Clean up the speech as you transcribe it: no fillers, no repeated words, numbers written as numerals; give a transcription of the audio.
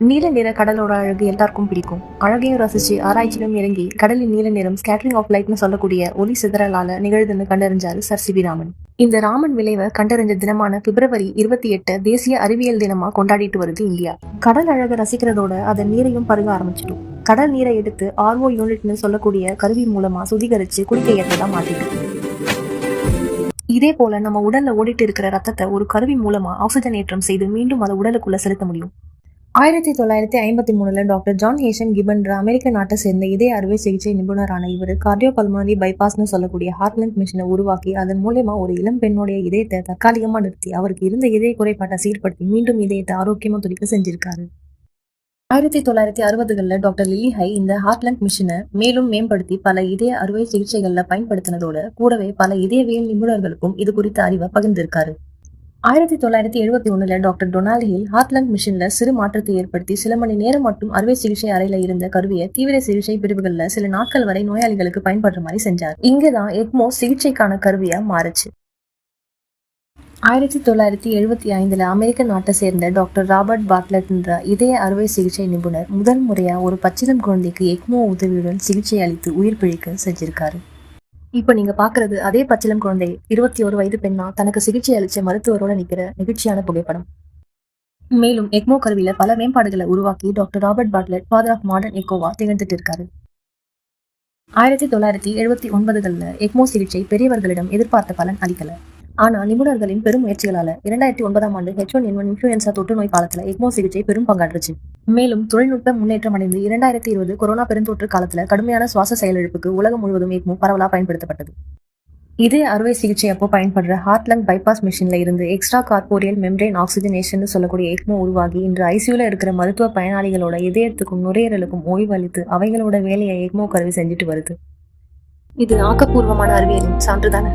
நீல நிற கடலோட அழகு எல்லாருக்கும் பிடிக்கும். அழகையும் ரசிச்சு ஆராய்ச்சியிலும் இறங்கி கடலின் நீல நிறம் ஸ்கேட்டரிங் ஆஃப் லைட்னு சொல்லக்கூடிய ஒளி சிதறலால நிகழ்துன்னு கண்டறிஞ்சாரு சர் சி வி ராமன். இந்த ராமன் விளைவை கண்டறிஞ்ச தினமான பிப்ரவரி 28 தேசிய அறிவியல் தினமா கொண்டாடிட்டு வருது இந்தியா. கடல் அழகை ரசிக்கிறதோட அதன் நீரையும் பருக ஆரம்பிச்சிடும். கடல் நீரை எடுத்து RO யூனிட்னு சொல்லக்கூடிய கருவி மூலமா சுத்திகரிச்சு குடிக்க ஏற்றதா மாத்திட்டு. இதே போல நம்ம உடல்ல ஓடிட்டு இருக்கிற ரத்தத்தை ஒரு கருவி மூலமா ஆக்சிஜன் ஏற்றம் செய்து மீண்டும் அதை உடலுக்குள்ள செலுத்த முடியும். 1953 டாக்டர் ஜான் ஹேஷன் கிபன்ற அமெரிக்க நாட்டை சேர்ந்த இதய அறுவை சிகிச்சை நிபுணரான இவர் கார்டியோபல்மனரி பைபாஸ்னு சொல்லக்கூடிய ஹார்ட்லண்ட் மிஷினை உருவாக்கி அதன் மூலமா ஒரு இளம் பெண்ணுடைய இதயத்தை தற்காலிகமா நிறுத்தி அவருக்கு இருந்த இதய குறைபாட்டை சீர்படுத்தி மீண்டும் இதயத்தை ஆரோக்கியமா துடிக்க செஞ்சிருக்காரு. 1960களில் டாக்டர் லில்லி ஹை இந்த ஹார்ட்லண்ட் மிஷினை மேலும் மேம்படுத்தி பல இதய அறுவை சிகிச்சைகள்ல பயன்படுத்தினதோட கூடவே பல இதயவியல் நிபுணர்களுக்கும் இது குறித்த அறிவை பகிர்ந்திருக்காரு. 1971 டாக்டர் டொனால்ட் ஹில் ஹார்ட்லண்ட் மிஷின்ல சிறு மாற்றத்தை ஏற்படுத்தி சில மணி நேரம் மட்டும் அறுவை சிகிச்சை அறையில இருந்த கருவியை தீவிர சிகிச்சை பிரிவுகள்ல சில நாட்கள் வரை நோயாளிகளுக்கு பயன்படுற மாதிரி செஞ்சார். இங்கதான் எக்மோ சிகிச்சைக்கான கருவியா மாறுச்சு. 1975 அமெரிக்க நாட்டை சேர்ந்த டாக்டர் ராபர்ட் பார்ட்லெட் என்ற இதய அறுவை சிகிச்சை நிபுணர் முதல் முறையா ஒரு பச்சிளம் குழந்தைக்கு எக்மோ உதவியுடன் சிகிச்சை அளித்து உயிர் பிழைக்க செஞ்சிருக்காரு. இப்ப நீங்க பாக்குறது அதே பச்சிளம் குழந்தை 21 வயது பெண்ணா தனக்கு சிகிச்சை அளிச்ச மருத்துவரோட நிக்கிற நெகிழ்ச்சியான புகைப்படம். மேலும் எக்மோ கருவியில பல மேம்பாடுகளை உருவாக்கி doctor Robert Bartlett father of modern எக்கோவா திகழ்ந்துட்டு இருக்காரு. 1979களில் எக்மோ சிகிச்சை பெரியவர்களிடம் எதிர்பார்த்த பலன் அளிக்கல. ஆனா நிபுணர்களின் பெரும் முயற்சிகளால 2009 H1N1 இன்ஃபுளுன்சா தொற்று நோய் காலத்துல எக்மோ சிகிச்சை பெரும் பங்காற்றுச்சு. மேலும் தொழில்நுட்ப முன்னேற்றம் அடைந்து 2020 கொரோனா பெருந்தொற்று காலத்துல கடுமையான சுவாச செயலிழப்புக்கு உலகம் முழுவதும் எக்மோ பரவலா பயன்படுத்தப்பட்டது. இதே அறுவை சிகிச்சை அப்போ பயன்படுற ஹார்ட் லங் பைபாஸ் மிஷின்ல இருந்து எக்ஸ்ட்ரா கார்போரியல் மெம்ப்ரேன் ஆக்சிஜனேஷன் சொல்லக்கூடிய எக்மோ உருவாகி இன்று ஐசியூல இருக்கிற மருத்துவ பயனாளிகளோட இதயத்துக்கும் நுரையீரலுக்கும் ஓய்வு அளித்து அவைகளோட வேலையை எக்மோ கருவி செஞ்சுட்டு வருது. இது ஆக்கப்பூர்வமான அறிவியலின் சான்றுதானே.